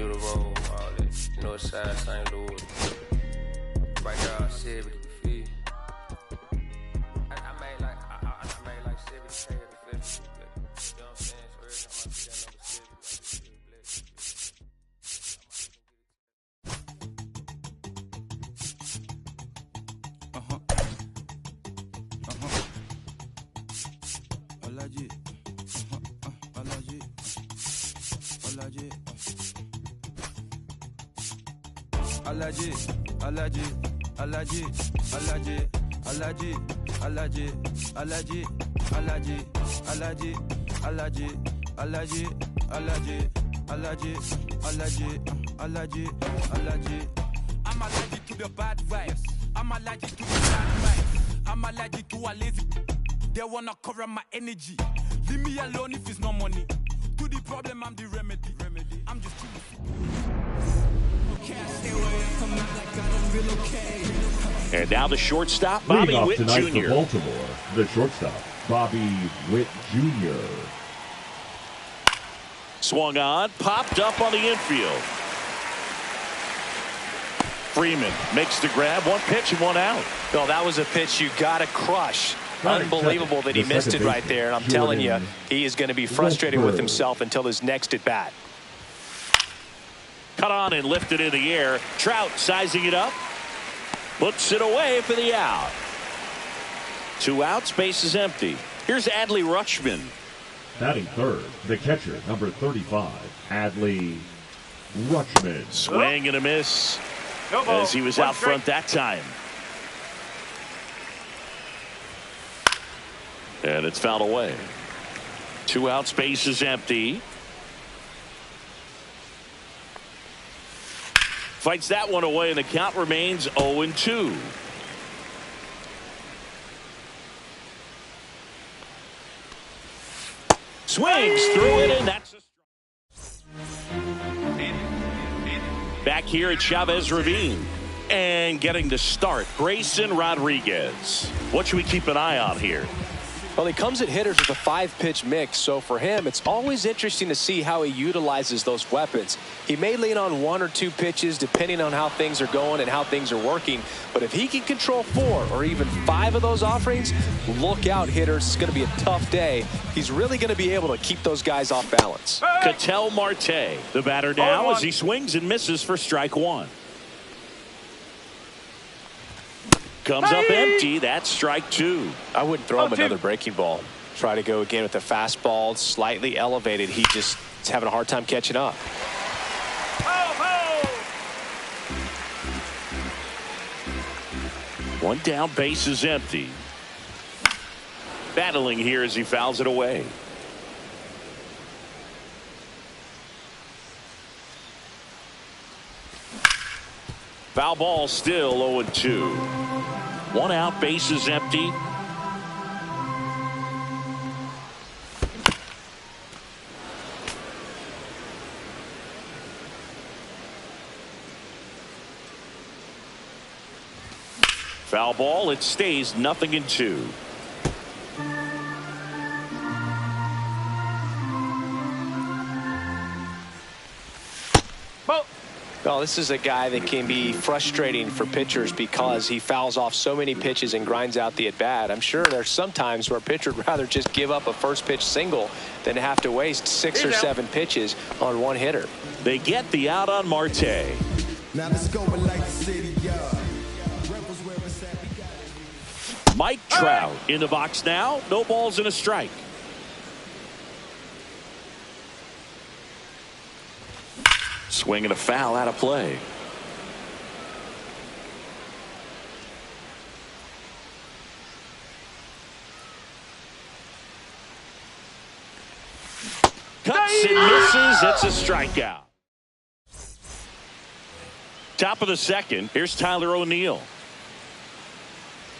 do the roll, all that. North side, St. Louis. Right there, 70, you feel? I made like 70K at the festival. You know what I'm saying? So every time I see that number 70, I'm allergic to the bad vibes. I'm allergic to the bad vibes. I'm allergic to a lazy. They wanna cover my energy. Leave me alone if it's no money. To the problem, I'm the remedy. I'm just too. And now the shortstop, Leading Bobby off Witt tonight Jr. for Baltimore, the shortstop, Bobby Witt Jr. Swung on, popped up on the infield. Freeman makes the grab, one pitch and one out. No, that was a pitch you got to crush. Unbelievable that he missed it right there. And I'm telling you, he is going to be frustrated with himself until his next at bat. Cut on and lifted in the air. Trout sizing it up. Puts it away for the out. 2 outs, base is empty. Here's Adley Rutschman. Batting third, the catcher, number 35, Adley Rutschman. Swing and a miss as he was out front that time. And it's fouled away. 2 outs, base is empty. Fights that one away, and the count remains 0-2. Swings through it, and that's a strike. Back here at Chavez Ravine. And getting the start, Grayson Rodriguez. What should we keep an eye on here? Well, he comes at hitters with a 5-pitch mix, so for him, it's always interesting to see how he utilizes those weapons. He may lean on 1 or 2 pitches depending on how things are going and how things are working, but if he can control 4 or even 5 of those offerings, look out, hitters. It's going to be a tough day. He's really going to be able to keep those guys off balance. Ketel Marte, the batter now as he swings and misses for strike 1. Comes up empty. That's strike 2. I wouldn't throw him another breaking ball. Try to go again with the fastball, slightly elevated. He just is having a hard time catching up. One down, base is empty. Battling here as he fouls it away. Foul ball, still 0-2. 1 out, base is empty. Foul ball, it stays 0-2. Well, this is a guy that can be frustrating for pitchers because he fouls off so many pitches and grinds out the at-bat. I'm sure there's some times where a pitcher would rather just give up a first pitch single than have to waste 6 or 7 pitches on one hitter. They get the out on Marte. Now let's go and light the city up. Mike Trout in the box now. No balls and a strike. Swing and a foul out of play. Cuts and misses. It's a strikeout. Top of the second. Here's Tyler O'Neill.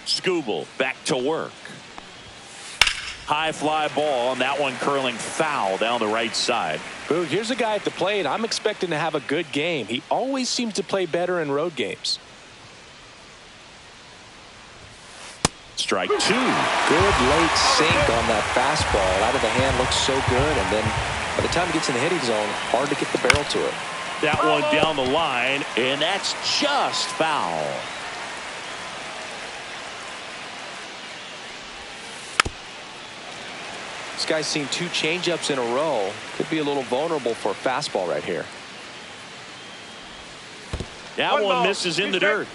Skubal back to work. High fly ball, and that one curling foul down the right side. Boog, here's a guy at the plate I'm expecting to have a good game. He always seems to play better in road games. Strike 2. Good late sink on that fastball. Out of the hand, looks so good, and then by the time he gets in the hitting zone, hard to get the barrel to it. that one down the line, and that's just foul. This guy's seen 2 changeups in a row. Could be a little vulnerable for a fastball right here. That one misses in the dirt.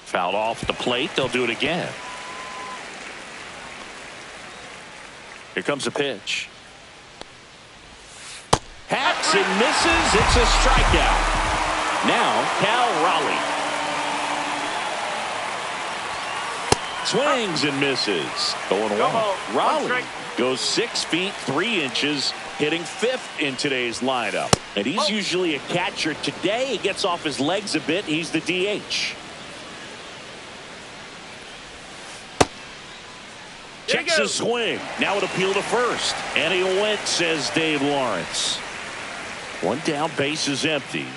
Fouled off the plate. They'll do it again. Here comes a pitch. Hacks and misses. It's a strikeout. Now Cal Raleigh swings and misses. 0-1. Raleigh goes 6 feet 3 inches, hitting 5th in today's lineup. And he's usually a catcher. Today he gets off his legs a bit. He's the DH. Checks his swing. Now an appeal to first. And he went, says Dave Lawrence. 1 down, base is empty.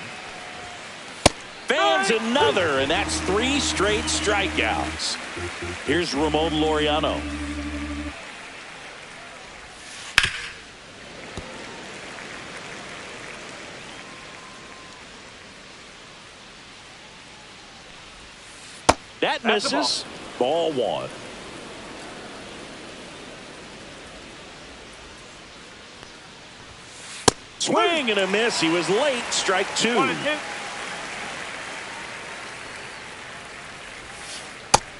Fans another, and that's 3 straight strikeouts. Here's Ramon Laureano. That misses. Ball 1. Swing and a miss. He was late. Strike 2.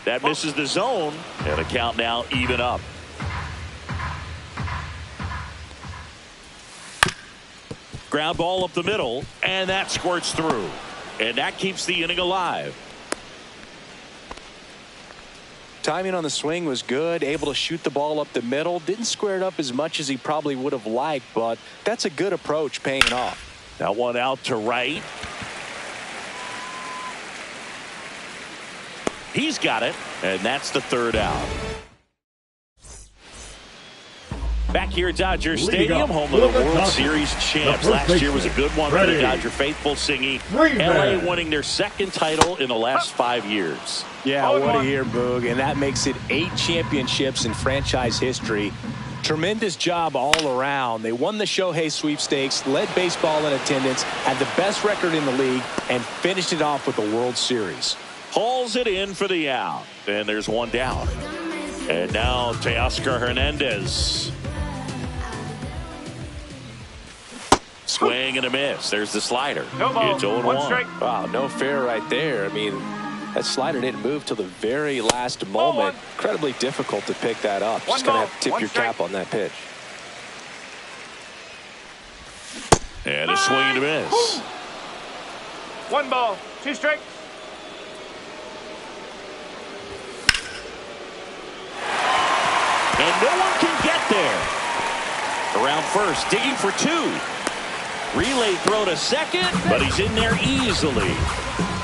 That misses the zone, and the count now even up. Ground ball up the middle, and that squirts through. And that keeps the inning alive. Timing on the swing was good, able to shoot the ball up the middle. Didn't square it up as much as he probably would have liked, but that's a good approach, paying off. That one out to right. He's got it, and that's the 3rd out. Back here at Dodger Stadium, home of the World Series champs. Last year was a good one for the Dodger faithful, Singy. LA winning their 2nd title in the last 5 years. Yeah, what a year, Boog. And that makes it 8 championships in franchise history. Tremendous job all around. They won the Shohei sweepstakes, led baseball in attendance, had the best record in the league, and finished it off with the World Series. Hauls it in for the out. And there's 1 down. And now Teoscar Hernandez. Swing and a miss. There's the slider. It's 0-1. Wow, no fair right there. I mean, that slider didn't move till the very last moment. Incredibly difficult to pick that up. Just going to have to tip your cap on that pitch. And a swing and a miss. 1 ball, 2 strikes. And no one can get there. Around first, digging for 2. Relay throw to second, but he's in there easily.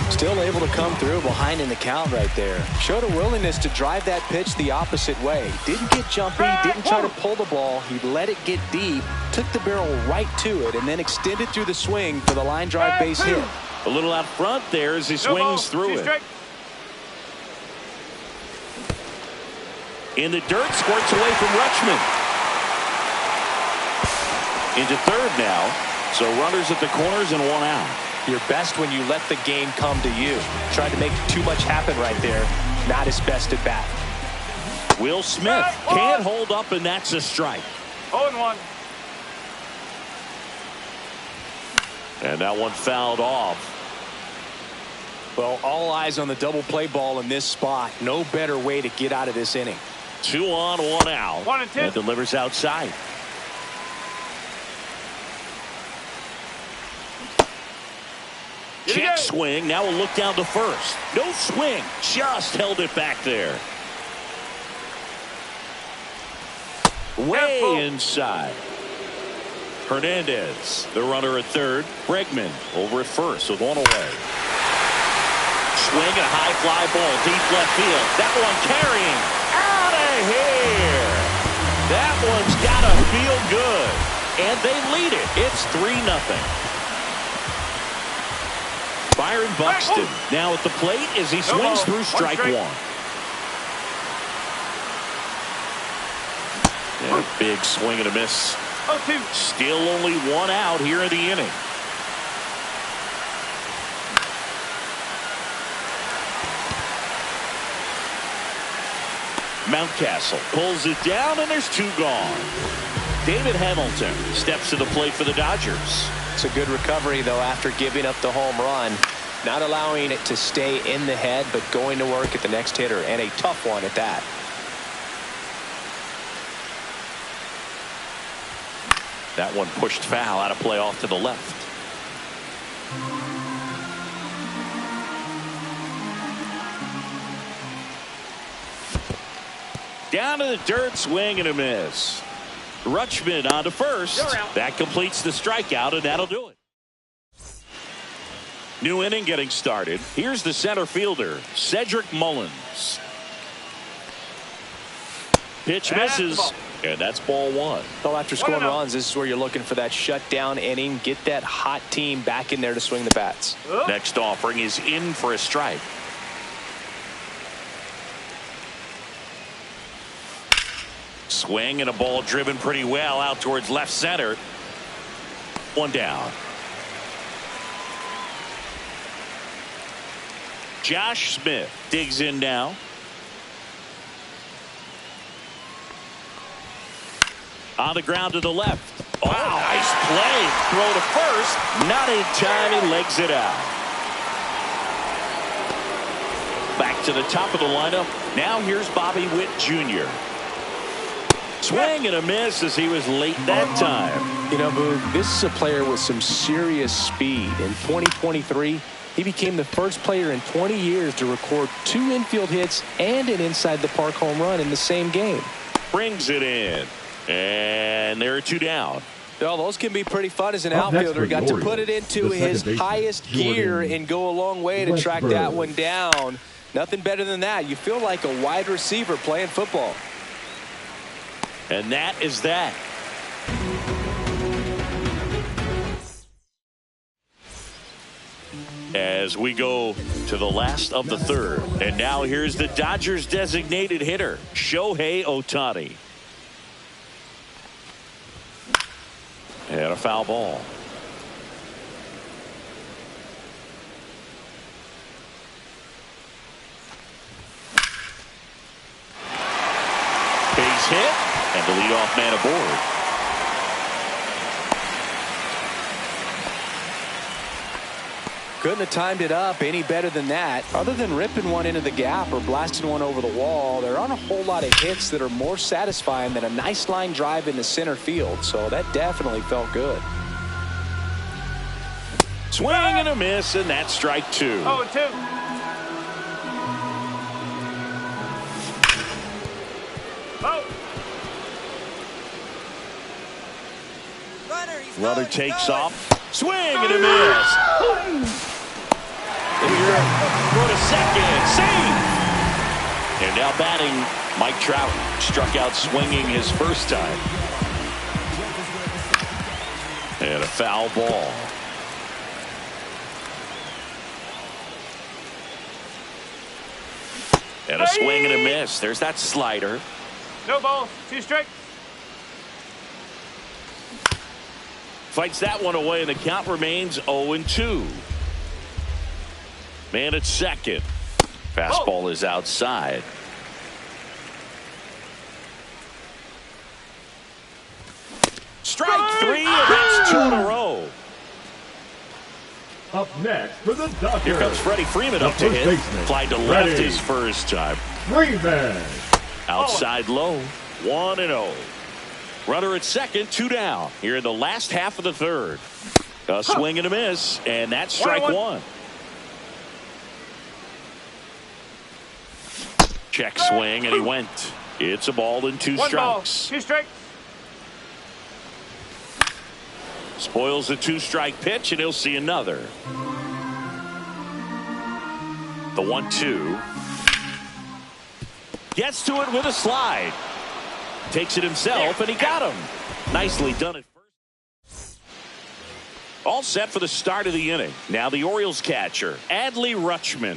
Still able to come through behind in the count right there. Showed a willingness to drive that pitch the opposite way. Didn't get jumpy, didn't try to pull the ball. He let it get deep, took the barrel right to it, and then extended through the swing for the line drive base hit. A little out front there as he swings through it. In the dirt, squirts away from Rutschman. Into 3rd now. So runners at the corners and 1 out. You're best when you let the game come to you. Tried to make too much happen right there. Not his best at bat. Will Smith can't hold up, and that's a strike. 0-1. And that one fouled off. Well, all eyes on the double play ball in this spot. No better way to get out of this inning. 2 on, 1 out. 1-2. And delivers outside. Check swing. Now we'll look down to first. No swing. Just held it back there. Way inside. Hernandez, the runner at 3rd. Bregman over at first with 1 away. Swing and a high fly ball deep left field. That one carrying out of here. That one's got to feel good. And they lead it. It's 3-0. Byron Buxton now at the plate as he swings through strike one. And a big swing and a miss. 0-2. Still only one out here in the inning. Mountcastle pulls it down, and there's two gone. David Hamilton steps to the plate for the Dodgers. It's a good recovery, though, after giving up the home run. Not allowing it to stay in the head, but going to work at the next hitter, and a tough one at that. That one pushed foul, out of play off to the left. Down to the dirt, swing and a miss. Rutschman on to first. That completes the strikeout, and that'll do it. New inning getting started. Here's the center fielder, Cedric Mullins. Pitch misses, and that's ball one. Well, after scoring runs, this is where you're looking for that shutdown inning. Get that hot team back in there to swing the bats. Next offering is in for a strike. Swing and a ball driven pretty well out towards left center. One down. Josh Smith digs in now. On the ground to the left. Oh, nice play. Throw to first. Not in time. He legs it out. Back to the top of the lineup. Now here's Bobby Witt Jr. Swing and a miss as he was late that time. You know, Boog, this is a player with some serious speed. In 2023, he became the first player in 20 years to record 2 infield hits and an inside the park home run in the same game. Brings it in. And there are 2 down. Well, those can be pretty fun as an outfielder. Got to put it into his highest gear and go a long way to track that one down. Nothing better than that. You feel like a wide receiver playing football. And that is that. As we go to the last of the third. And now here's the Dodgers designated hitter, Shohei Ohtani. And a foul ball. Base hit. And the leadoff man aboard. Couldn't have timed it up any better than that. Other than ripping one into the gap or blasting one over the wall, there aren't a whole lot of hits that are more satisfying than a nice line drive into center field. So that definitely felt good. Swing and a miss, and that's strike 2. 0-2. Runner takes off. Swing and a miss. Here, go to second. Save. And now batting, Mike Trout struck out swinging his first time. And a foul ball. And a swing and a miss. There's that slider. No ball. 2 strikes. Fights that one away, and the count remains 0-2. Man at second. Fastball is outside. Strike 3, and that's 2 in a row. Up next for the Dodgers. Here comes Freddie Freeman up to hit. Fly to left his first time. Freeman. Outside low. 1-0. Runner at second, 2 down. Here in the last half of the third. A swing and a miss, and that's strike 1. Check swing, and he went. It's a ball and 2 strikes. 1 ball, 2 strikes. Spoils the 2-strike pitch, and he'll see another. The 1-2. Gets to it with a slide. Takes it himself, and he got him. Nicely done at first. All set for the start of the inning. Now the Orioles catcher, Adley Rutschman.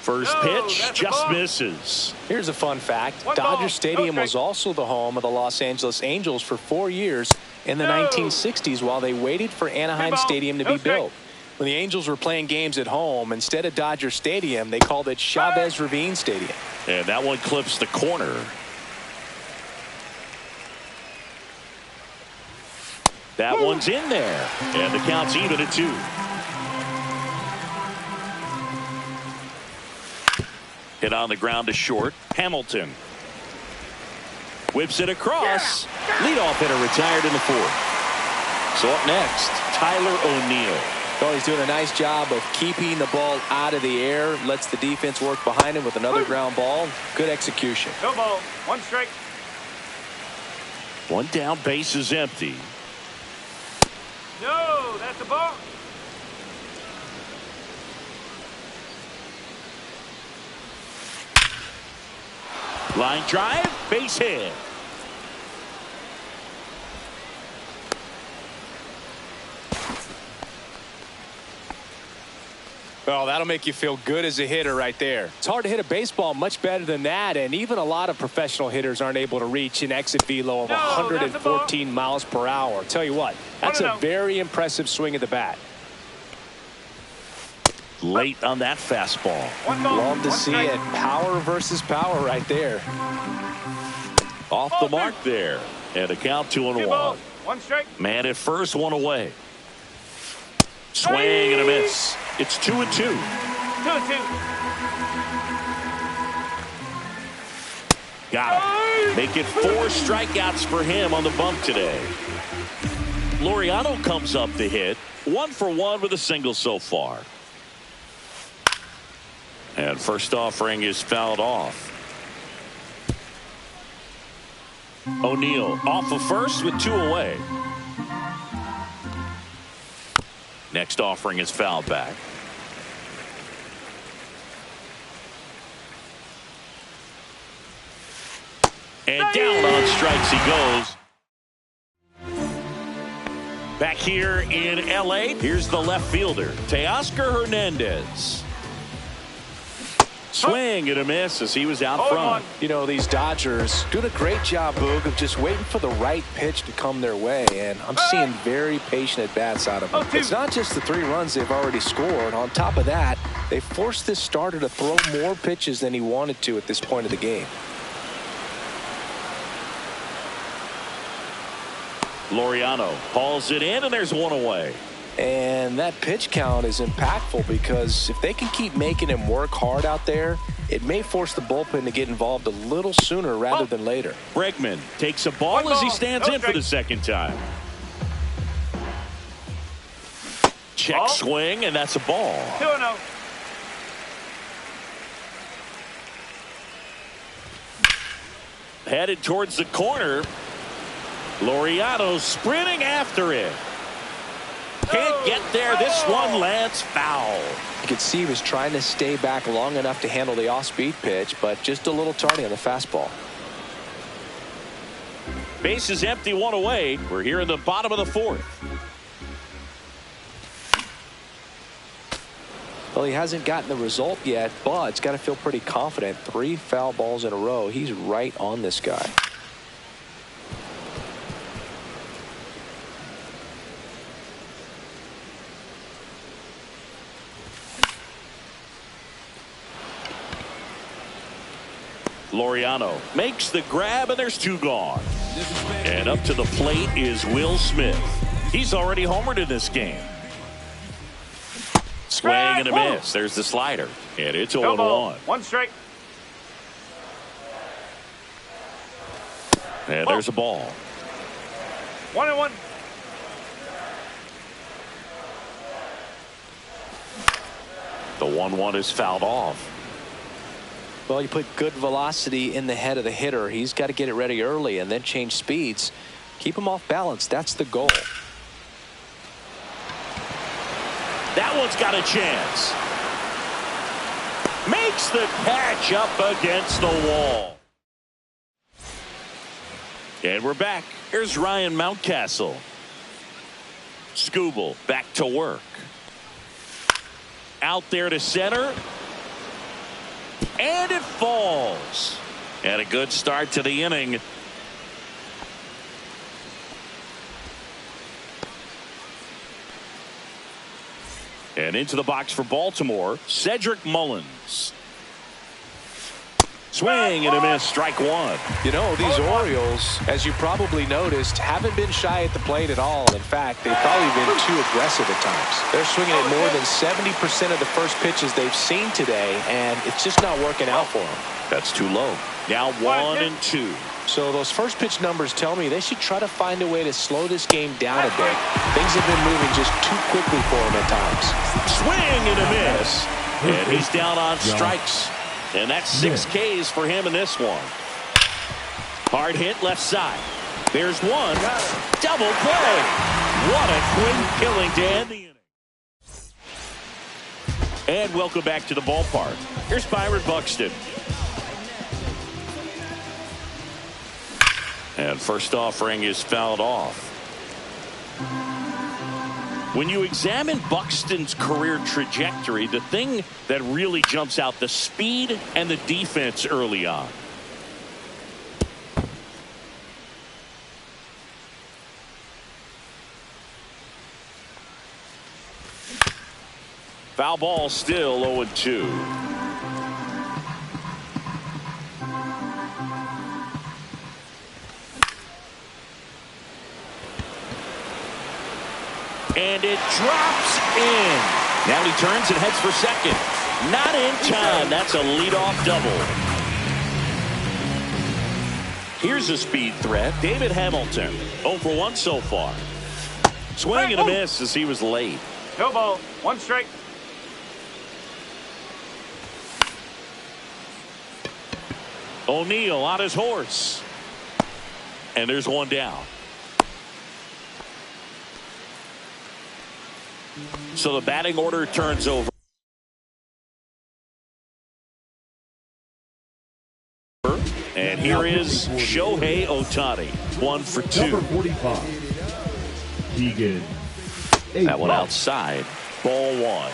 First pitch just misses. Here's a fun fact. One Dodger ball, Stadium no was also the home of the Los Angeles Angels for 4 years in the 1960s while they waited for Anaheim Stadium to be built. When the Angels were playing games at home, instead of Dodger Stadium, they called it Chavez Ravine Stadium. And that one clips the corner. That one's in there. And the count's even at 2. Hit on the ground to short. Hamilton whips it across. Leadoff hitter retired in the 4th. So up next, Tyler O'Neill. Well, he's doing a nice job of keeping the ball out of the air. Lets the defense work behind him with another ground ball. Good execution. No ball. 1 strike. 1 down, base is empty. No, that's a ball. Line drive, base hit. Well, that'll make you feel good as a hitter right there. It's hard to hit a baseball much better than that, and even a lot of professional hitters aren't able to reach an exit velo of 114 miles per hour. I'll tell you what, that's a very impressive swing of the bat. Late on that fastball. Love to see it. Power versus power right there. Off the mark there. And a count 2-1. 1 strike. Man at first, 1 away. Swing and a miss. It's 2-2. 2-2. Got him. Make it 4 strikeouts for him on the bump today. Laureano comes up to hit. 1 for 1 with a single so far. And first offering is fouled off. O'Neill off of first with 2 away. Next offering is fouled back. And down on strikes he goes. Back here in L.A., here's the left fielder, Teoscar Hernandez. Swing and a miss as he was out front. You know, these Dodgers doing a great job, Boog, of just waiting for the right pitch to come their way, and I'm seeing very patient at-bats out of them. It's not just the 3 runs they've already scored. On top of that, they forced this starter to throw more pitches than he wanted to at this point of the game. Laureano hauls it in, and there's 1 away. And that pitch count is impactful because if they can keep making him work hard out there, it may force the bullpen to get involved a little sooner rather than later. Bregman takes a ball as he stands in for the second time. Check swing, and that's a ball. 2-0. Headed towards the corner. Laureano sprinting after it. Can't get there. This one lands foul. You could see he was trying to stay back long enough to handle the off-speed pitch, but just a little tardy on the fastball. Base is empty, 1 away. We're here in the bottom of the 4th. Well, he hasn't gotten the result yet, but it's got to feel pretty confident. 3 foul balls in a row. He's right on this guy. Laureano makes the grab, and there's 2 gone. And up to the plate is Will Smith. He's already homered in this game. Swing and a miss. There's the slider. And it's 0-1. 1 strike. And there's a ball. 1-1. The 1-1 is fouled off. Well, you put good velocity in the head of the hitter. He's got to get it ready early and then change speeds. Keep him off balance. That's the goal. That one's got a chance. Makes the catch up against the wall. And we're back. Here's Ryan Mountcastle. Skubal back to work. Out there to center. And it falls. And a good start to the inning. And into the box for Baltimore, Cedric Mullins. Swing and a miss, strike one. You know, these Orioles, as you probably noticed, haven't been shy at the plate at all. In fact, they've probably been too aggressive at times. They're swinging at more than 70% of the first pitches they've seen today, and it's just not working out for them. That's too low. Now 1-2. So those first pitch numbers tell me they should try to find a way to slow this game down a bit. Things have been moving just too quickly for them at times. Swing and a miss. And he's down on strikes. And that's 6 Ks for him in this one. Hard hit left side. There's one. Double play. What a quick killing to end the inning. And welcome back to the ballpark. Here's Byron Buxton. And first offering is fouled off. When you examine Buxton's career trajectory, the thing that really jumps out, the speed and the defense early on. Foul ball, still 0-2. And it drops in. Now he turns and heads for second. Not in time. That's a leadoff double. Here's a speed threat. David Hamilton. 0 for 1 so far. Swing and a miss as he was late. No ball. 1 strike. O'Neill on his horse. And there's one down. So the batting order turns over. And here is Shohei Ohtani. 1 for 2. Number 45. Keegan. That one outside. Ball 1.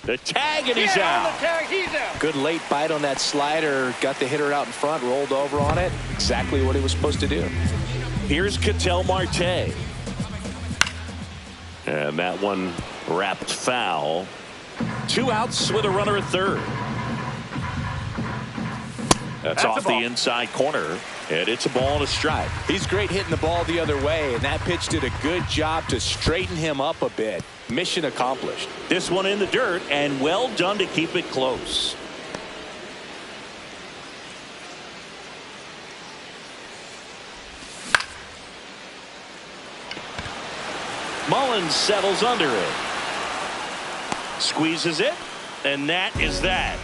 The tag, and he's out. Good late bite on that slider. Got the hitter out in front, rolled over on it. Exactly what he was supposed to do. Here's Ketel Marte. And that one wrapped foul. 2 outs with a runner at third. That's off the inside corner. And it's a ball and a strike. He's great hitting the ball the other way, and that pitch did a good job to straighten him up a bit. Mission accomplished. This one in the dirt, and well done to keep it close. Mullins settles under it. Squeezes it, and that is that.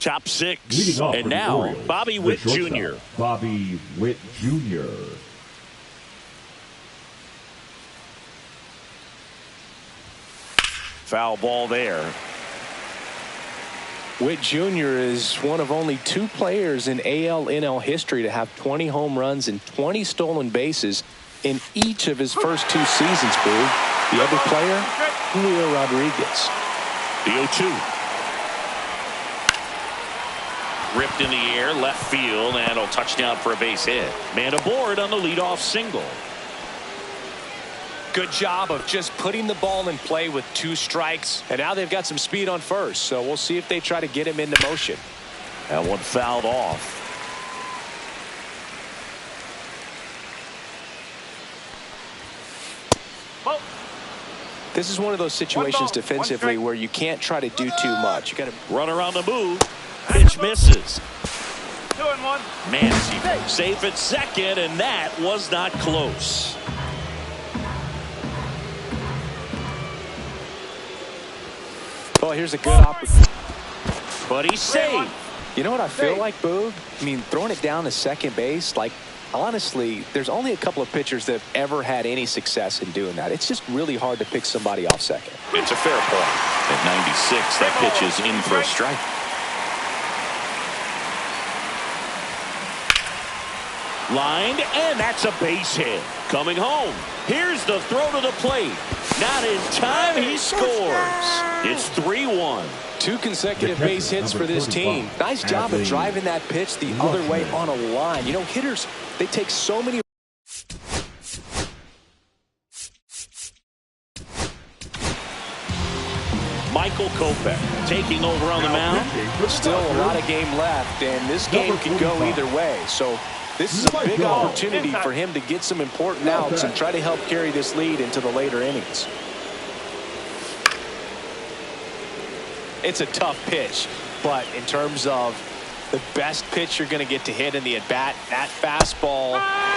Top 6. And now, Orioles, Bobby Witt Jr. Bobby Witt Jr. Foul ball there. Witt Jr. is one of only 2 players in AL-NL history to have 20 home runs and 20 stolen bases in each of his first 2 seasons, Boo. The other player, Julio Rodriguez. The 0-2. Ripped in the air, left field, and a touchdown for a base hit. Man aboard on the leadoff single. Good job of just putting the ball in play with 2 strikes. And now they've got some speed on first, so we'll see if they try to get him into motion. That one fouled off. This is one of those situations defensively where you can't try to do too much. You got to run on the move. Pitch misses. 2-1. Mancy safe at second, and that was not close. Oh, here's a good opportunity. But he's safe. You know what I feel like, Boo? I mean, throwing it down to second base, like honestly, there's only a couple of pitchers that have ever had any success in doing that. It's just really hard to pick somebody off second. It's a fair point. At 96, that pitch is in for a strike. Lined, and that's a base hit. Coming home. Here's the throw to the plate. Not in time, he scores. It's 3-1. 2 consecutive base hits for this team. Nice job of driving that pitch the other way on a line. You know, hitters, they take so many. Michael Kopech taking over on the mound. Still a lot of game left, and this game could go either way. So this is a big opportunity for him to get some important outs and try to help carry this lead into the later innings. It's a tough pitch, but in terms of the best pitch you're going to get to hit in the at-bat, that fastball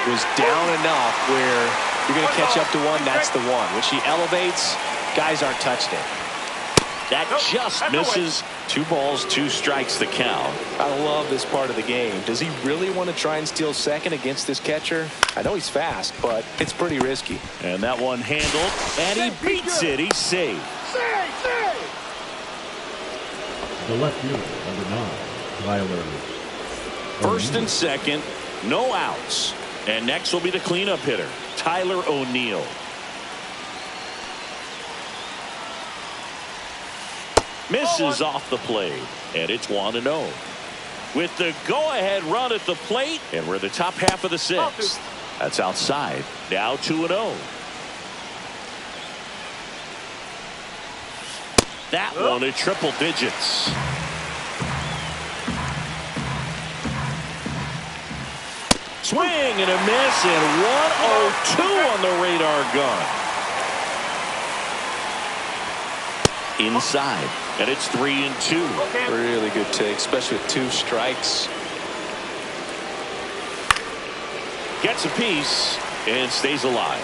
was down enough where you're going to catch up to one. That's the one. When she elevates, guys aren't touching it. That just misses. 2 balls, 2 strikes the count. I love this part of the game. Does he really want to try and steal second against this catcher? I know he's fast, but it's pretty risky. And that one handled, and he beats it. He's safe. The left fielder, number 9, Tyler. First and second, no outs. And next will be the cleanup hitter, Tyler O'Neill. Misses off the plate, and it's 1-0. With the go-ahead run at the plate, and we're the top half of the 6th. That's outside. Now 2-0. That one at triple digits. Swing and a miss, and 1-0-2 on the radar gun. Inside, and it's 3-2. Really good take, especially with 2 strikes. Gets a piece and stays alive.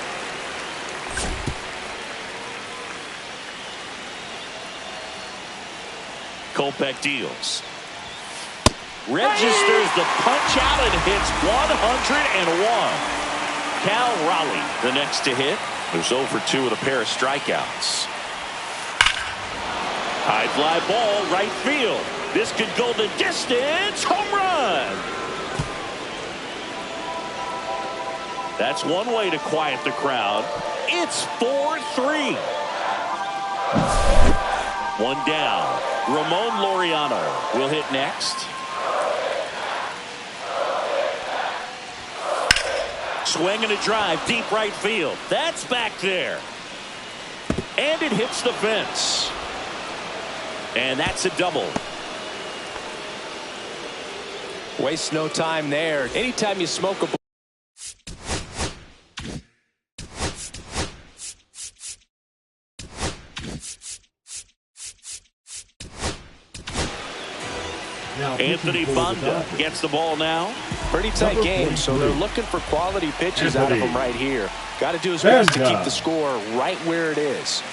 Kopech deals. Registers the punch out and hits 101. Cal Raleigh the next to hit. There's 0-for-2 with a pair of strikeouts. High fly ball, right field. This could go the distance. Home run. That's one way to quiet the crowd. It's 4-3. One down. Ramon Laureano will hit next. Swing and a drive, deep right field. That's back there. And it hits the fence. And that's a double. Waste no time there. Anytime you smoke a Anthony Fonda gets the ball now. Pretty tight game, so they're looking for quality pitches out of him right here. Got to do his best to keep the score right where it is.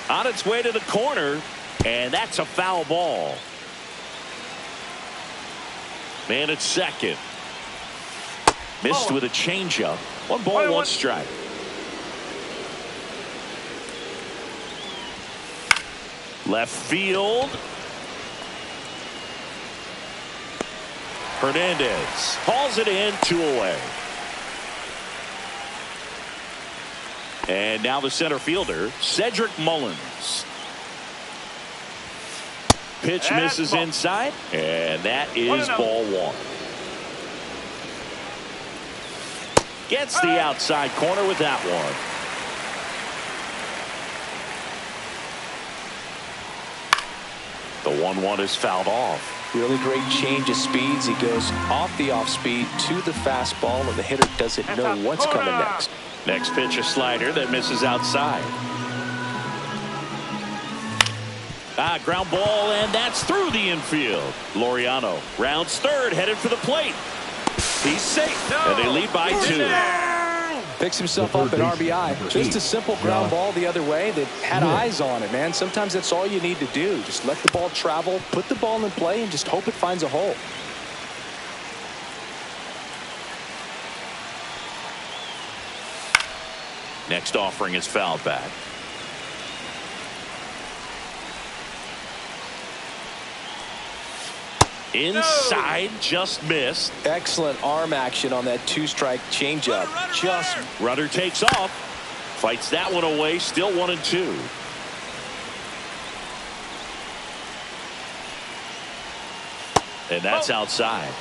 On its way to the corner, and that's a foul ball. Man at second. Missed with a changeup. 1 ball, 1 strike. Left field. Hernandez hauls it in, 2 away. And now the center fielder, Cedric Mullins. Pitch misses inside, and that is ball 1. Gets the outside corner with that one. The 1-1 is fouled off. Really great change of speeds. He goes off the off speed to the fastball, and the hitter doesn't know what's coming next. Next pitch, a slider that misses outside. Ground ball, and that's through the infield. Laureano rounds third, headed for the plate. He's safe, and they lead by 2. Picks himself up at RBI. Just a simple ground ball the other way that had eyes on it, man. Sometimes that's all you need to do. Just let the ball travel, put the ball in play, and just hope it finds a hole. Next offering is fouled back. Inside, just missed. Excellent arm action on that two-strike changeup. Runner takes off. Fights that one away. Still 1-2. And that's outside.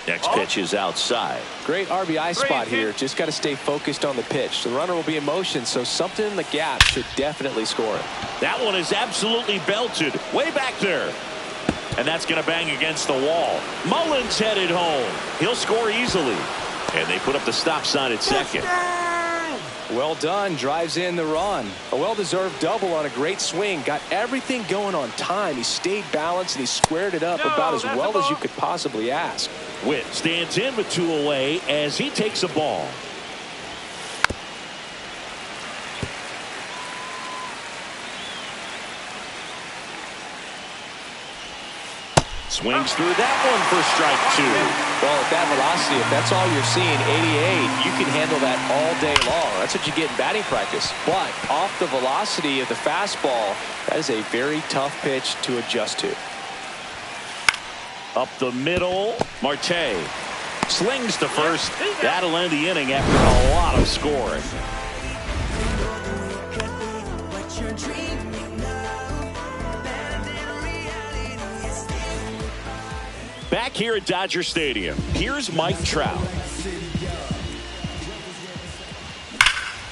Next pitch is outside. Great RBI spot here. Just got to stay focused on the pitch. The runner will be in motion, so something in the gap should definitely score it. That one is absolutely belted. Way back there. And that's going to bang against the wall. Mullins headed home. He'll score easily. And they put up the stop sign at second. Well done. Drives in the run. A well-deserved double on a great swing. Got everything going on time. He stayed balanced and he squared it up about as well as you could possibly ask. Witt stands in with 2 away as he takes a ball. Swings through that one for strike 2. Well, at that velocity, if that's all you're seeing, 88, you can handle that all day long. That's what you get in batting practice. But off the velocity of the fastball, that is a very tough pitch to adjust to. Up the middle, Marte slings to first. That'll end the inning after a lot of scoring. Back here at Dodger Stadium, here's Mike Trout.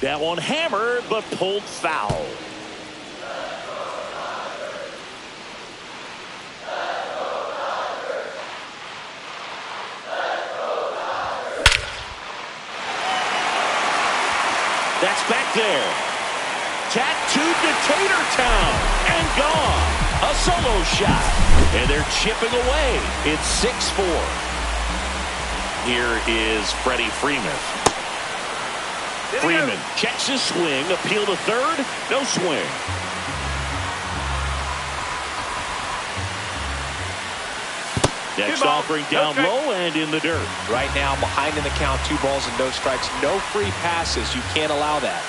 That one hammered, but pulled foul. That's back there. Tattooed to Tatertown and gone. A solo shot. And they're chipping away. It's 6-4. Here is Freddie Freeman. Freeman checks his swing. Appeal to third. No swing. Next offering down low and in the dirt. Right now, behind in the count, 2 balls and no strikes. No free passes. You can't allow that.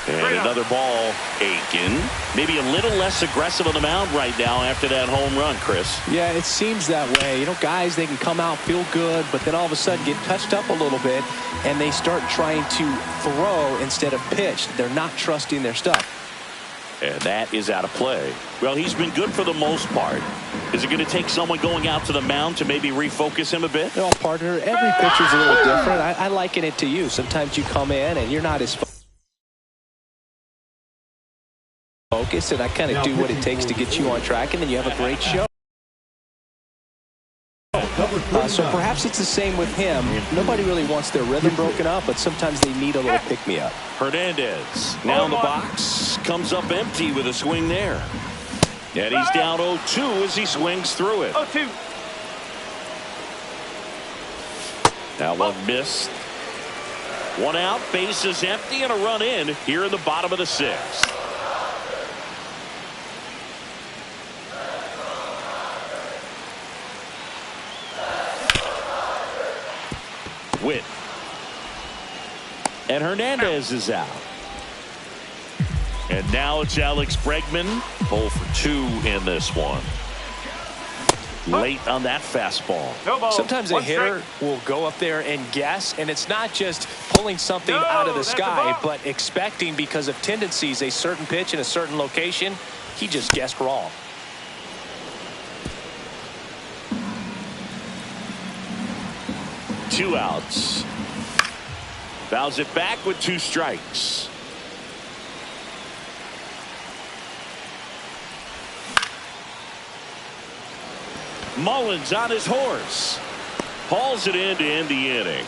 And another ball. Aiken maybe a little less aggressive on the mound right now after that home run, Chris. Yeah, it seems that way. You know, guys, they can come out, feel good, but then all of a sudden get touched up a little bit, and they start trying to throw instead of pitch. They're not trusting their stuff. And that is out of play. Well, he's been good for the most part. Is it going to take someone going out to the mound to maybe refocus him a bit? No, partner, every pitcher's a little different. I liken it to you. Sometimes you come in and you're not as focused, and I kind of do what it takes to get you on track, and then you have a great show. So perhaps it's the same with him. Nobody really wants their rhythm broken up, but sometimes they need a little pick-me-up. Hernandez now in the box, comes up empty with a swing there. And he's down 0-2 as he swings through it. 0-2. Now one missed. One out, base is empty, and a run in here in the bottom of the 6th. Witt. And Hernandez is out. And now it's Alex Bregman. 0 for 2 in this one. Late on that fastball. Sometimes a hitter will go up there and guess, and it's not just pulling something out of the sky, but expecting because of tendencies a certain pitch in a certain location. He just guessed wrong. Two outs. Fouls it back with 2 strikes. Mullins on his horse. Hauls it in to end the inning.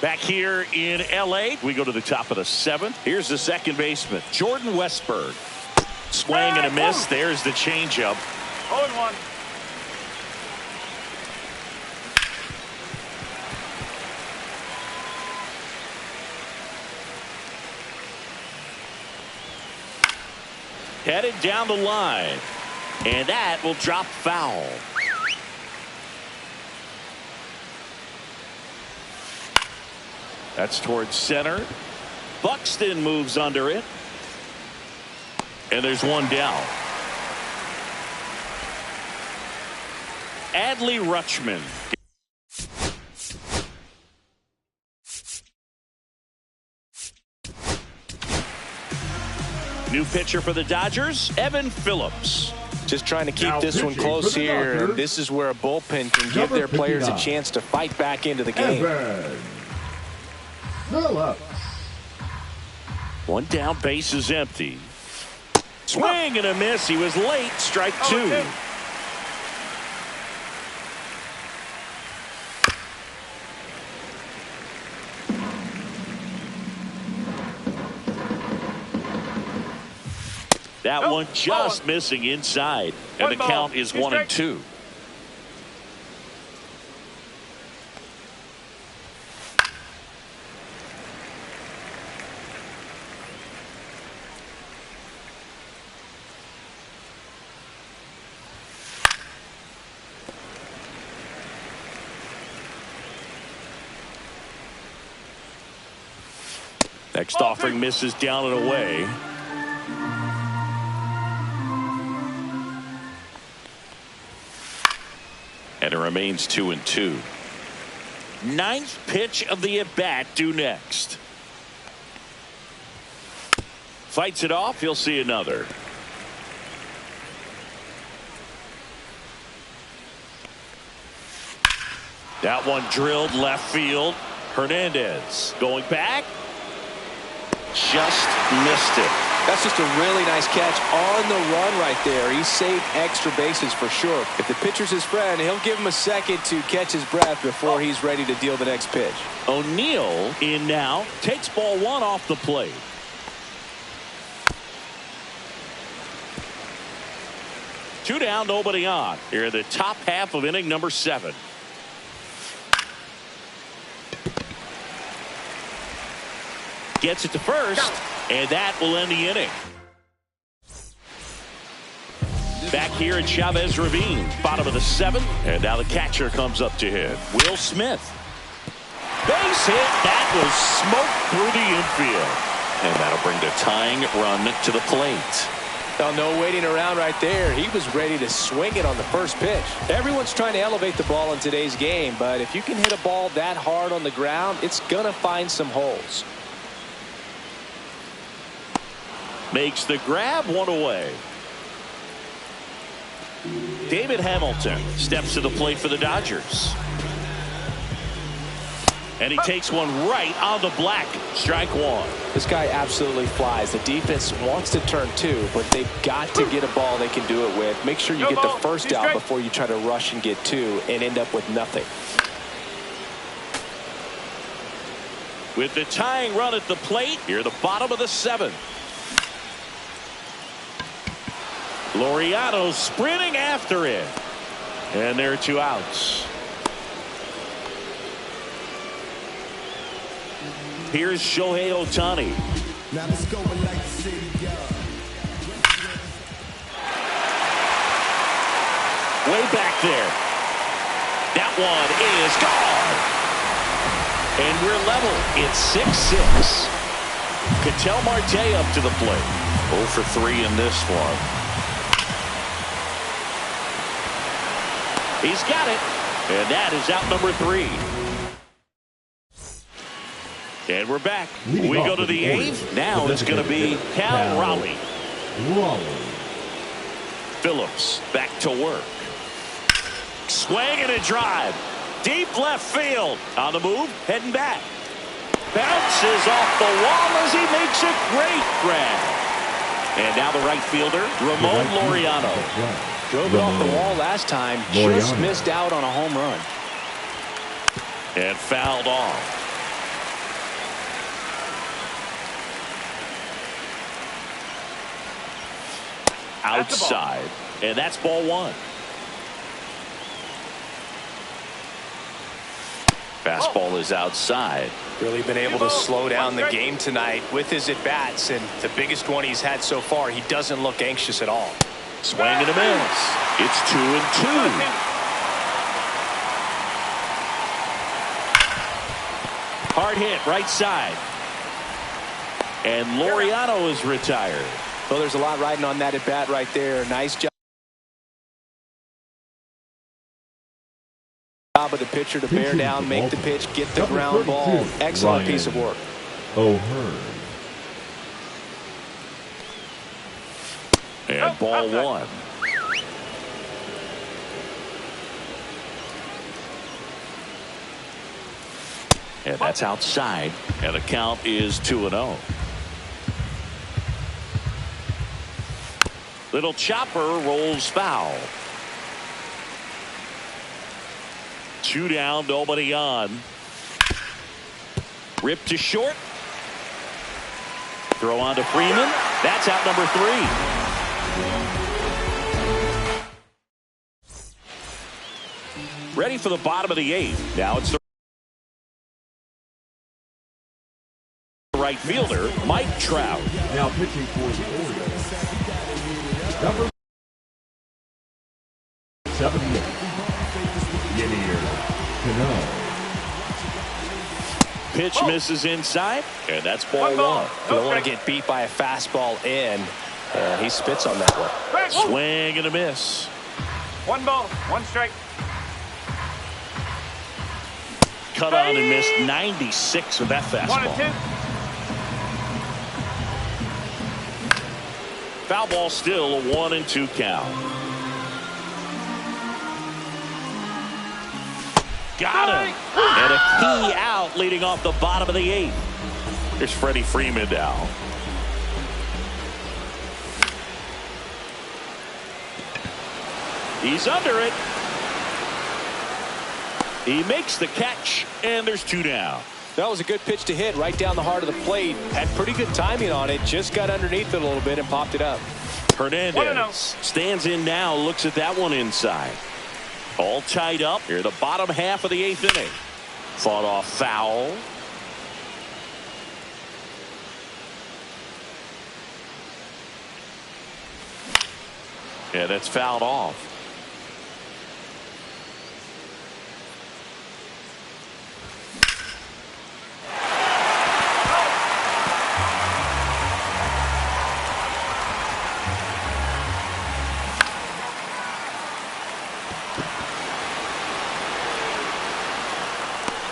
Back here in L.A., we go to the top of the 7th. Here's the second baseman, Jordan Westburg. Swing and a miss. There's the changeup. 0-1. Headed down the line. And that will drop foul. That's towards center. Buxton moves under it. And there's one down. Adley Rutschman. New pitcher for the Dodgers, Evan Phillips. Just trying to keep this one close here. And this is where a bullpen can give their players a chance to fight back into the game. Evan Phillips. One down, base is empty. Swing and a miss. He was late. Strike two. That one just missing inside. And the count is 1-2. Next offering misses down and away. And it remains 2-2. Ninth pitch of the at-bat due next. Fights it off. He'll see another. That one drilled left field. Hernandez going back. Just missed it. That's just a really nice catch on the run right there. He saved extra bases for sure. If the pitcher's his friend, he'll give him a second to catch his breath before he's ready to deal the next pitch. O'Neill in now. Takes ball one off the plate. Two down, nobody on. Here in the top half of inning number 7. Gets it to first, and that will end the inning. Back here at Chavez Ravine, bottom of the 7th, and now the catcher comes up to hit. Will Smith. Base hit. That will smoke through the infield. And that'll bring the tying run to the plate. Oh, no waiting around right there. He was ready to swing it on the first pitch. Everyone's trying to elevate the ball in today's game, but if you can hit a ball that hard on the ground, it's going to find some holes. Makes the grab, one away. David Hamilton steps to the plate for the Dodgers. And he takes one right on the black. Strike one. This guy absolutely flies. The defense wants to turn 2, but they've got to get a ball they can do it with. Make sure you get the first out before you try to rush and get 2 and end up with nothing. With the tying run at the plate, here the bottom of the 7th. Laureano sprinting after it. And there are 2 outs. Here's Shohei Ohtani. Now let's go and like the city, Way back there. That one is gone. And we're level. It's 6-6. Ketel Marte up to the plate. 0 for 3 in this one. He's got it. And that is out number 3. And we're back. Leading We off go to with the the 8th. Now it's going to be Cal Raleigh. Phillips back to work. Swing and a drive. Deep left field. On the move, heading back. Bounces off the wall as he makes a great grab. And now the right fielder, Ramon Laureano. Drove it off the wall last time. Just missed out on a home run. And fouled off. Outside. And that's ball 1. Fastball is outside. Really been able to slow down the game tonight with his at-bats, and the biggest one he's had so far, he doesn't look anxious at all. Swing and a miss. It's 2-2. Hard hit right side. And Laureano is retired. Well, there's a lot riding on that at bat right there. Nice job of the pitcher to bear down, make the pitch, get the ground ball. Excellent piece of work. O'Hearn. And ball one. And that's outside. And the count is 2-0. Little chopper rolls foul. 2 down, nobody on. Ripped to short. Throw on to Freeman. That's out number 3. Ready for the bottom of the 8th. Now it's the right fielder, Mike Trout. Now pitching for the Orioles. Number 78. Yadier Cano. Pitch misses inside, and that's ball 1. You don't want to get beat by a fastball in. He spits on that one. Swing and a miss. 1 ball, 1 strike. Cut on and missed 96 with that fastball. 1-2. Foul ball still, a 1-2 count. Got him. And a key out leading off the bottom of the 8th. Here's Freddie Freeman now. He's under it. He makes the catch, and there's 2 down. That was a good pitch to hit right down the heart of the plate. Had pretty good timing on it. Just got underneath it a little bit and popped it up. Hernandez stands in now, looks at that one inside. All tied up here, the bottom half of the 8th inning. Fought off foul. Yeah, that's fouled off.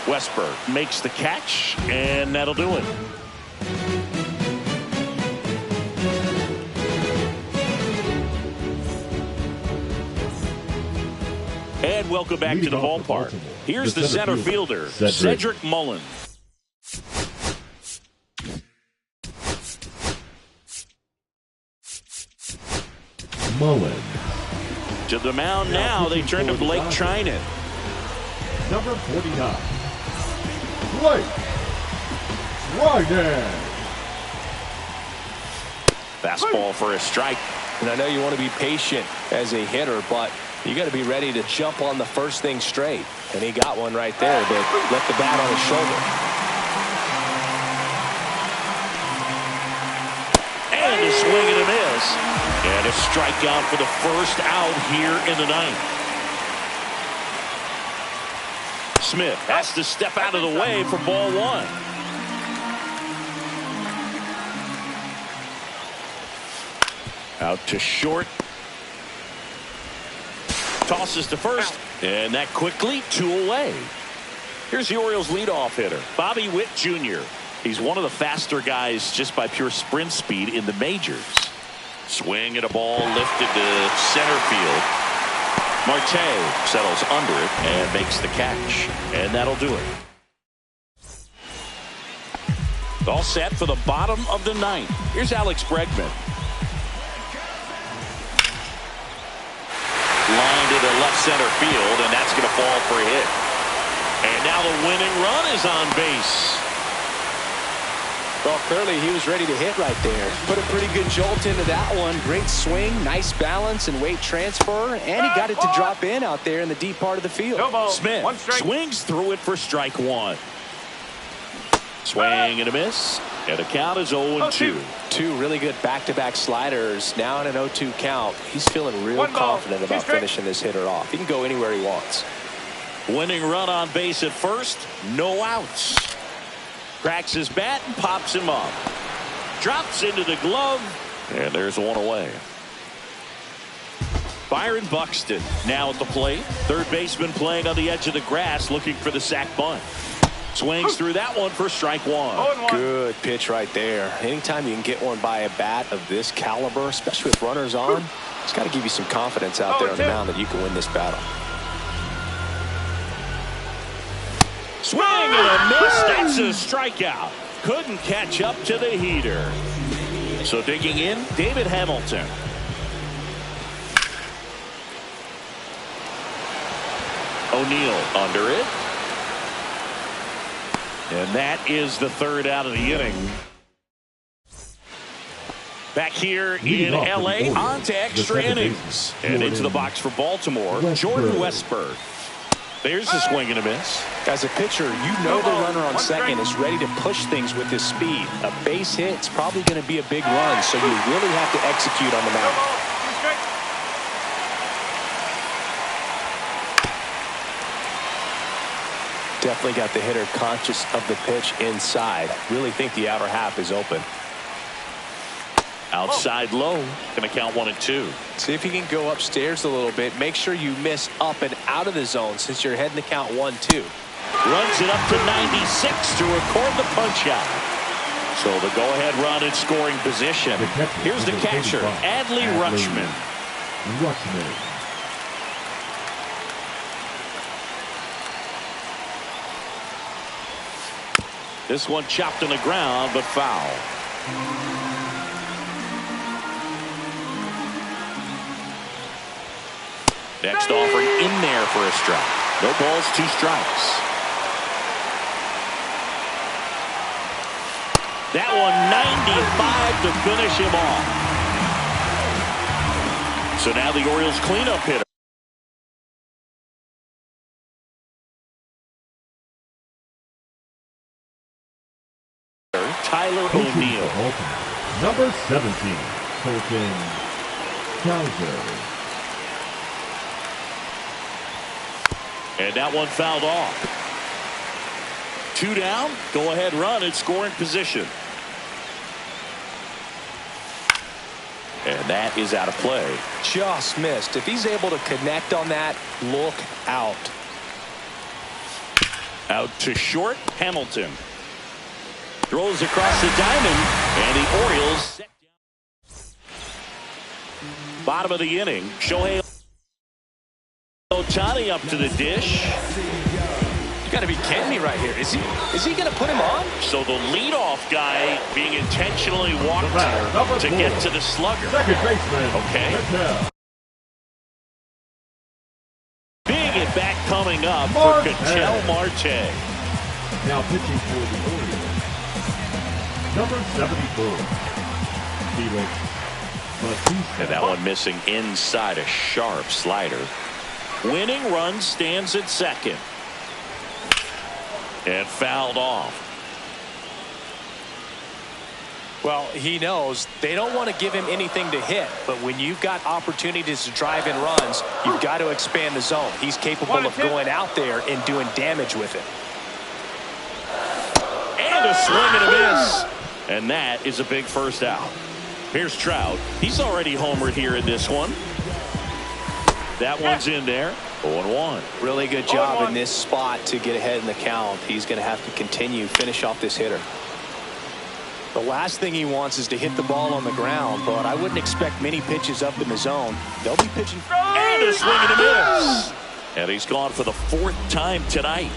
Westberg makes the catch, and that'll do it. And welcome back to the ballpark. Here's the center fielder, Cedric Mullins. To the mound now, they turn to Blake Trinan. Number 49. Blake Trinan. Fastball for a strike. And I know you want to be patient as a hitter, but you got to be ready to jump on the first thing straight. And he got one right there, but left the bat on his shoulder. And a swing and a miss. And a strikeout for the first out here in the 9th. Smith has to step out of the way for ball 1. Out to short. Tosses to first. And that quickly 2 away. Here's the Orioles leadoff hitter, Bobby Witt Jr. He's one of the faster guys just by pure sprint speed in the majors. Swing at a ball lifted to center field. Marte settles under it and makes the catch. And that'll do it. All set for the bottom of the 9th. Here's Alex Bregman. Lined into left center field, and that's going to fall for a hit. And now the winning run is on base. Well, clearly he was ready to hit right there. Put a pretty good jolt into that one. Great swing, nice balance and weight transfer, and he got it to drop in out there in the deep part of the field. Smith swings through it for strike 1. Swing and a miss, and the count is 0-2. 2 really good back-to-back sliders. Now in an 0-2 count. He's feeling real confident about finishing this hitter off. He can go anywhere he wants. Winning run on base at first, no outs. Cracks his bat and pops him up. Drops into the glove. And there's one away. Byron Buxton now at the plate. Third baseman playing on the edge of the grass looking for the sac bunt. Swings through that one for strike one. Good pitch right there. Anytime you can get one by a bat of this caliber, especially with runners on, it's got to give you some confidence out there on the mound that you can win this battle. Swing and a miss. That's a strikeout. Couldn't catch up to the heater. So digging in, David Hamilton. O'Neill under it. And that is the third out of the inning. Back here in L.A. on to extra innings. And into the box for Baltimore, Jordan Westburg. There's a swing and a miss. As a pitcher, you know the runner on second is ready to push things with his speed. A base hit, it's probably going to be a big run, so you really have to execute on the mound. Definitely got the hitter conscious of the pitch inside. Really think the outer half is open. Outside low. Going to count 1 and 2. See if you can go upstairs a little bit. Make sure you miss up and out of the zone since you're heading to count 1-2. Runs it up to 96 to record the punch out. So the go-ahead run in scoring position. Here's the catcher, Adley Rutschman. This one chopped on the ground, but foul. Next offering in there for a strike. No balls, 2 strikes. That one 95 to finish him off. So now the Orioles cleanup hitter. Tyler O'Neill. Number 17, Colton Cowser. And that one fouled off. 2 down. Go ahead run in scoring position. And that is out of play. Just missed. If he's able to connect on that, look out. Out to short, Hamilton. Throws across the diamond, and the Orioles set down. Bottom of the inning, Shohei Ohtani up to the dish. You got to be kidding me right here. Is he going to put him on? So the leadoff guy being intentionally walked to get to the slugger. Second baseman. Okay. Big at bat coming up for Ketel Marte. Now pitching for the Orioles. Number 74, Felix Bautista. And that one missing inside a sharp slider. Winning run stands at second. And fouled off. Well, he knows they don't want to give him anything to hit, but when you've got opportunities to drive in runs, you've got to expand the zone. He's capable of going out there and doing damage with it. And a swing and a miss. And that is a big first out. Here's Trout. He's already homered here in this one. That one's in there. 0-1. Really good job in this spot to get ahead in the count. He's going to have to continue, finish off this hitter. The last thing he wants is to hit the ball on the ground, but I wouldn't expect many pitches up in the zone. They'll be pitching. And a swing and a miss. And he's gone for the 4th time tonight.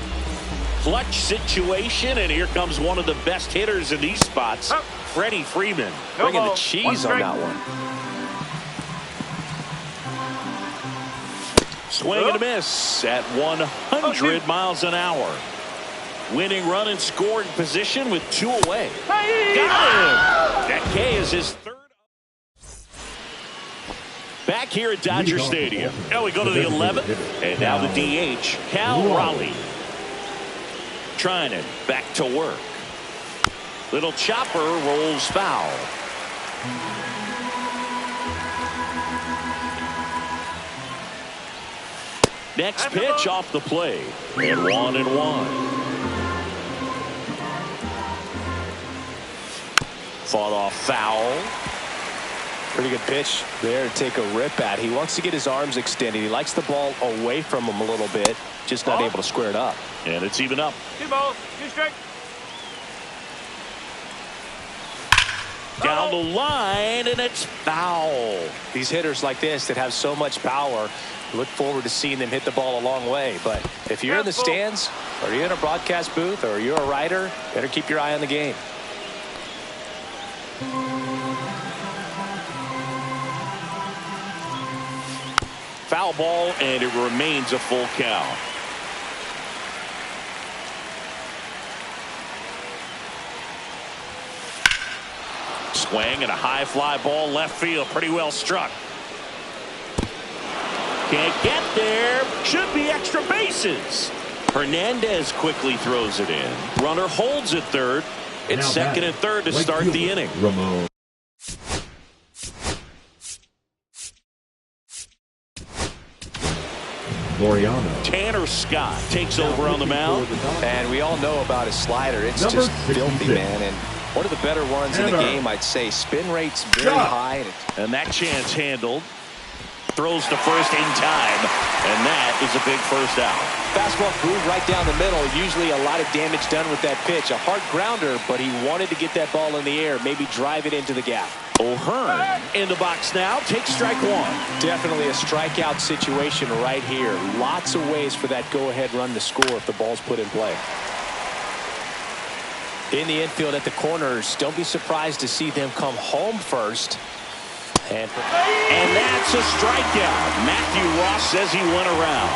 Clutch situation, and here comes one of the best hitters in these spots, Freddie Freeman. Bringing the cheese on that one. Swing and a miss at 100 miles an hour. Winning run in scoring position with 2 away. Got him! That K is his 3rd. Back here at Dodger Stadium. Now we go to the 11th, and now the DH, Cal Raleigh. Trinan back to work. Little chopper rolls foul. Next pitch off the plate. And 1-1. fought off foul. Pretty good pitch there to take a rip at. He wants to get his arms extended. He likes the ball away from him a little bit, just not able to square it up. And it's even up. 2 balls, 2 strikes. Down the line, and it's foul. These hitters like this that have so much power, look forward to seeing them hit the ball a long way. But if you're in the stands, or you're in a broadcast booth, or you're a writer, better keep your eye on the game. Foul ball, and it remains a full count. Swing and a high fly ball left field. Pretty well struck. Can't get there. Should be extra bases. Hernandez quickly throws it in. Runner holds at third. It's second and third to start the inning. Ramon. Laureano. Tanner Scott takes over on the mound. And we all know about his slider. It's Number just filthy, 66. man. And one of the better ones in the game, I'd say. Spin rate's very high. And that chance handled. Throws to first in time. And that is a big first out. Fastball groove right down the middle. Usually a lot of damage done with that pitch. A hard grounder, but he wanted to get that ball in the air. Maybe drive it into the gap. O'Hearn in the box now. Takes strike one. Definitely a strikeout situation right here. Lots of ways for that go-ahead run to score if the ball's put in play. In the infield at the corners, don't be surprised to see them come home first. And that's a strikeout. Matthew Ross says he went around.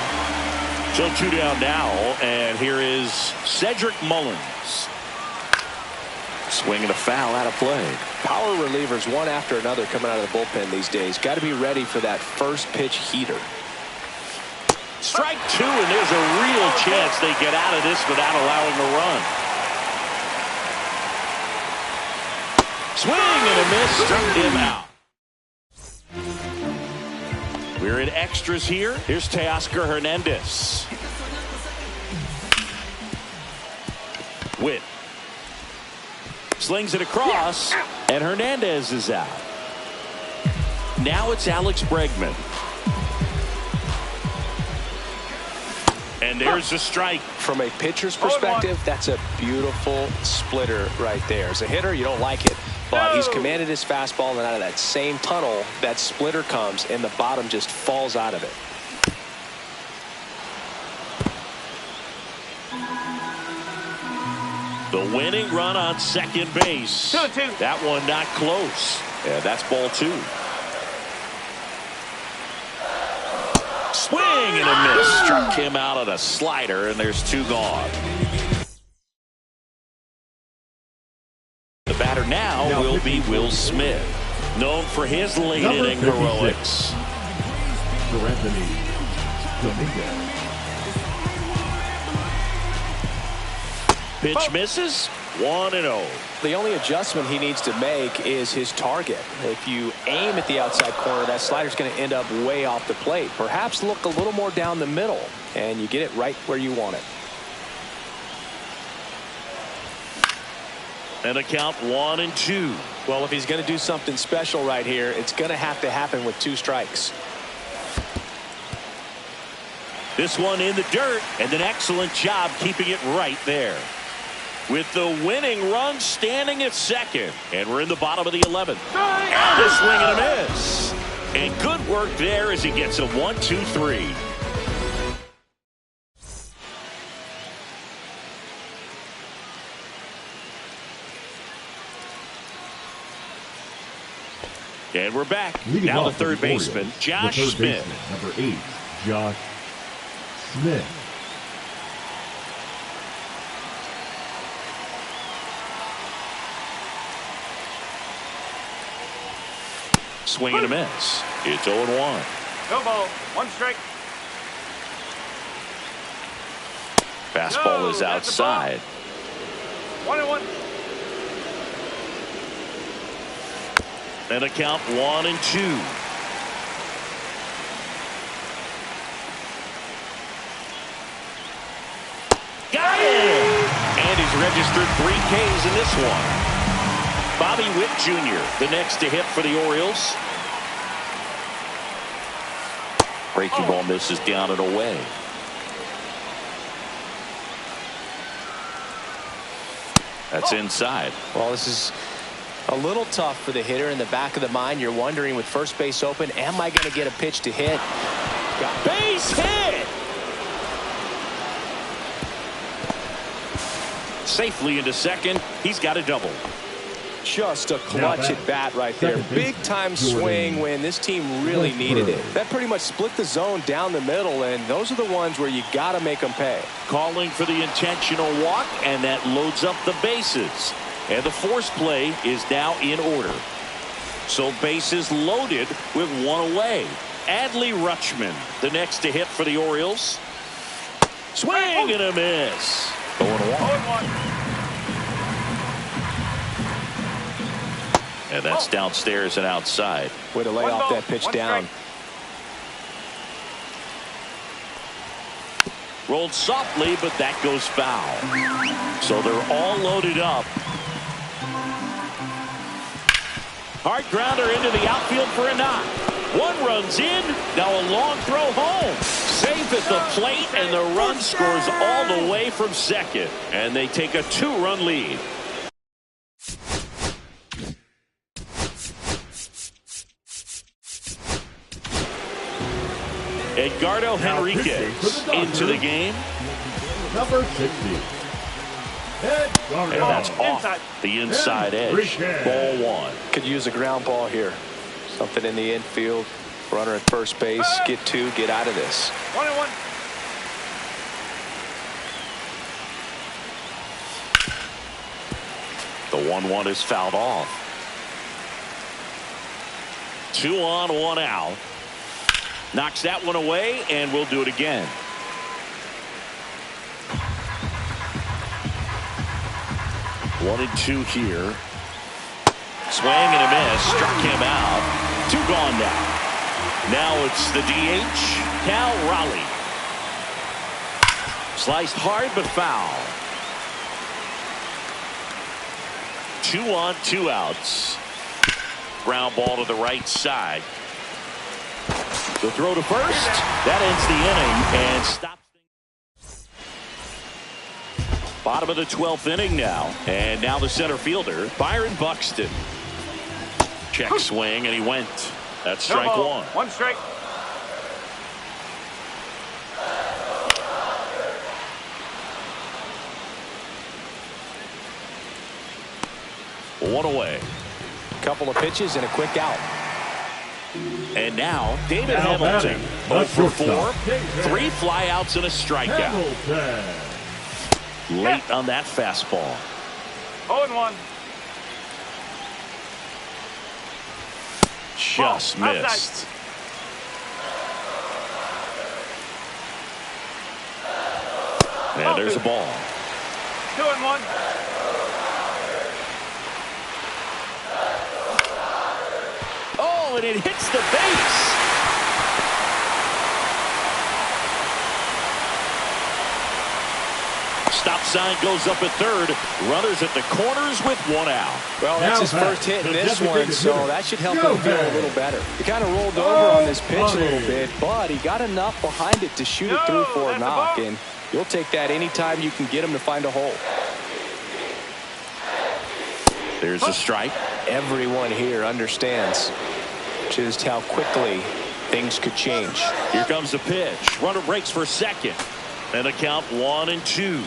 So 2 down now, and here is Cedric Mullins. Swinging a foul out of play. Power relievers one after another coming out of the bullpen these days. Got to be ready for that first pitch heater. Strike 2, and there's a real chance they get out of this without allowing a run. Swing and a miss. Struck him out. We're in extras here. Here's Teoscar Hernandez. Witt. Slings it across, and Hernandez is out. Now it's Alex Bregman. And there's a strike. From a pitcher's perspective, that's a beautiful splitter right there. As a hitter, you don't like it. But he's commanded his fastball, and out of that same tunnel, that splitter comes, and the bottom just falls out of it. The winning run on second base. 2-2. That one not close. Yeah, that's ball 2. Swing and a miss. Struck him out on a slider, and there's 2 gone. The batter now will be Will Smith, known for his late inning heroics. Anthony Dominguez. Pitch misses. 1-0. The only adjustment he needs to make is his target. If you aim at the outside corner, that slider's going to end up way off the plate. Perhaps look a little more down the middle, and you get it right where you want it. And a count 1-2. Well, if he's going to do something special right here, it's going to happen with 2 strikes. This one in the dirt, and an excellent job keeping it right there. With the winning run standing at second. And we're in the bottom of the 11th. And a swing and a miss. And good work there as he gets a 1-2-3. And we're back. Now the third baseman, Josh Smith. Number 8, Josh Smith. Swing and a miss. It's 0-1. No ball. 1 strike. Fastball is outside. 1-1. And a count 1-2. Got it! And he's registered 3 Ks in this one. Bobby Witt Jr., the next to hit for the Orioles. Breaking ball misses down and away. That's inside. Well, this is a little tough for the hitter. In the back of the mind, you're wondering, with first base open, am I going to get a pitch to hit? Got base hit. Safely into second. He's got a double. Just a clutch at bat right there. Big time swing when this team really needed it. That pretty much split the zone down the middle, and those are the ones where you got to make them pay. Calling for the intentional walk, and that loads up the bases. And the force play is now in order. So bases loaded with one away. Adley Rutschman, the next to hit for the Orioles. Swing and a miss. 0-1. And that's downstairs and outside. Way to lay off that pitch down. Rolled softly, but that goes foul. So they're all loaded up. Hard grounder into the outfield for a knock. One runs in. Now a long throw home. Safe at the plate, and the run scores all the way from second. And they take a 2-run lead. Edgardo Henriquez into the game. Number 60. And that's off the inside edge. Ball one. Could use a ground ball here. Something in the infield. Runner at first base. Get two. Get out of this. 1-1. The 1-1 is fouled off. 2 on, 1 out. Knocks that one away, and we'll do it again. One and two here. Swing and a miss. Struck him out. 2 gone now. Now it's the DH, Cal Raleigh. Sliced hard but foul. 2 on, 2 outs. Ground ball to the right side. The throw to first. That ends the inning and stops things. Bottom of the 12th inning now. And now the center fielder, Byron Buxton. Check swing, and he went. That's strike one. 1 strike. One away. Couple of pitches and a quick out. And now David Hamilton, 0 for 4, 3 flyouts and a strikeout. Late on that fastball. 0-1. Just missed. And there's a ball. 2-1. Oh, and it hits the base. Stop sign goes up at third. Runners at the corners with 1 out. Well, that's his first hit in this one, so that should help him feel a little better. He kind of rolled over on this pitch a little bit, but he got enough behind it to shoot it through for a knock, and you'll take that anytime you can get him to find a hole. There's a strike. Everyone here understands just how quickly things could change. Here comes the pitch. Runner breaks for second. And a count 1-2.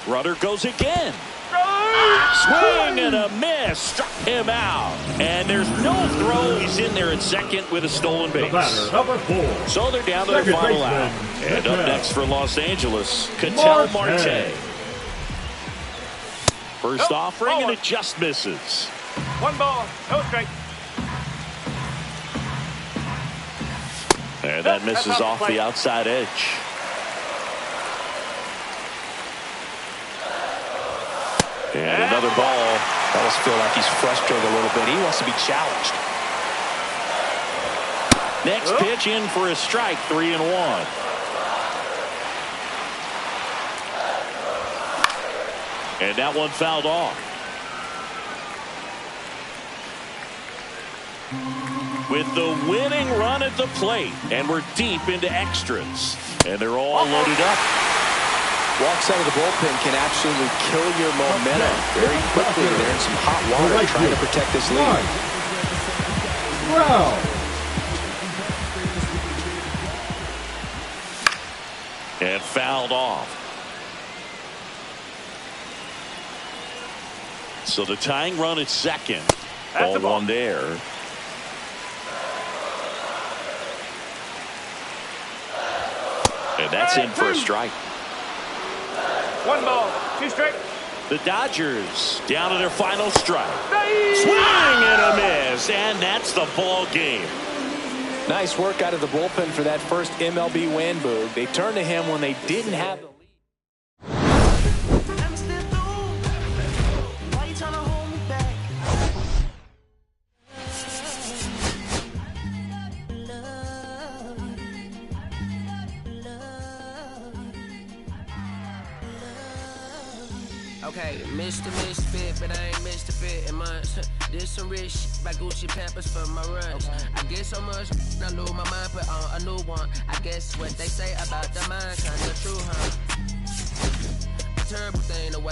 Runner goes again. Swing and a miss. Struck him out. And there's no throw. He's in there at second with a stolen base. Number 4. So they're down to their final out. And up next for Los Angeles, Ketel Marte. First offering, and it just misses. 1 ball, no strike. And that misses off the outside edge. And another ball. I almost feel like he's frustrated a little bit. He wants to be challenged. Next pitch in for a strike, 3-1. And that one fouled off. With the winning run at the plate, and we're deep into extras, and they're all loaded up. Walks out of the bullpen can absolutely kill your momentum very quickly. They're in some hot water trying to protect this lead. Wow. And fouled off. So the tying run at second. Ball one there. And that's in for a strike. 1 ball, 2 strike. The Dodgers down to their final strike. Swing and a miss, and that's the ball game. Nice work out of the bullpen for that first MLB win, Boog. They turned to him when they didn't have the lead. Okay, Mr. Misfit, but I ain't Mr. Fit in months. This some rich shit by Gucci Pampers for my runs. I get so much, I lose my mind, put on a new one. I guess what they say about the mind, kinda true, huh? A terrible thing, the way